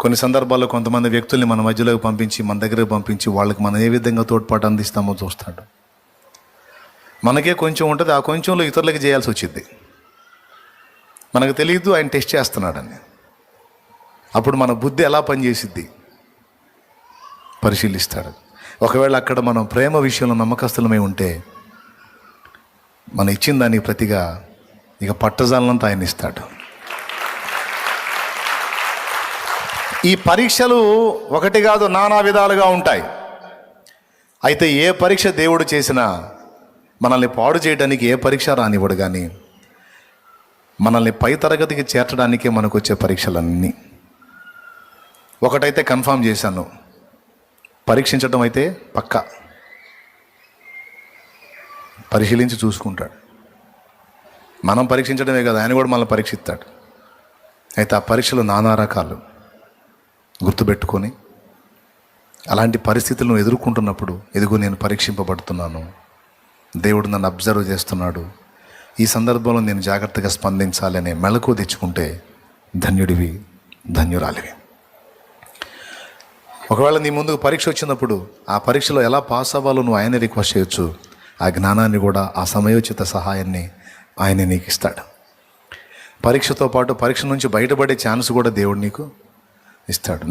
కొన్ని సందర్భాల్లో కొంతమంది వ్యక్తుల్ని మన మధ్యలోకి పంపించి, మన దగ్గరకు పంపించి, వాళ్ళకి మనం ఏ విధంగా తోడ్పాటు అందిస్తామో చూస్తాడు. మనకే కొంచెం ఉంటుంది, ఆ కొంచెంలో ఇతరులకి చేయాల్సి వచ్చింది. మనకు తెలియదు ఆయన టెస్ట్ చేస్తున్నాడని. అప్పుడు మన బుద్ధి ఎలా పనిచేసిద్ది పరిశీలిస్తాడు. ఒకవేళ అక్కడ మనం ప్రేమ విషయంలో నమ్మకస్తులమై ఉంటే, మనం ఇచ్చిన దానికి ప్రతిగా ఇక పట్టజాలంతా ఆయన ఇస్తాడు. ఈ పరీక్షలు ఒకటి కాదు, నానా విధాలుగా ఉంటాయి. అయితే ఏ పరీక్ష దేవుడు చేసినా మనల్ని పాడు చేయడానికి ఏ పరీక్ష రానివ్వడు. కానీ మనల్ని పై తరగతికి చేర్చడానికే మనకు వచ్చే పరీక్షలన్నీ. ఒకటైతే కన్ఫర్మ్ చేశాను, పరీక్షించడం అయితే పక్కా పరిశీలించి చూసుకుంటాడు. మనం పరీక్షించడమే కదా, ఆయన కూడా మనల్ని పరీక్షిస్తాడు. అయితే ఆ పరీక్షలు నానా రకాలు. గుర్తుపెట్టుకొని అలాంటి పరిస్థితులను ఎదుర్కొంటున్నప్పుడు, ఎదుగు నేను పరీక్షింపబడుతున్నాను, దేవుడు నన్ను అబ్జర్వ్ చేస్తున్నాడు, ఈ సందర్భంలో నేను జాగ్రత్తగా స్పందించాలి అనే మెళకువ తెచ్చుకుంటే ధన్యుడివి, ధన్యురాలివి. ఒకవేళ నీ ముందుకు పరీక్ష వచ్చినప్పుడు ఆ పరీక్షలో ఎలా పాస్ అవ్వాలో నువ్వు ఆయన రిక్వెస్ట్ చేయొచ్చు. ఆ జ్ఞానాన్ని కూడా, ఆ సమయోచిత సహాయాన్ని ఆయన నీకు ఇస్తాడు. పరీక్షతో పాటు పరీక్ష నుంచి బయటపడే ఛాన్స్ కూడా దేవుడు నీకు ఇస్తాడు.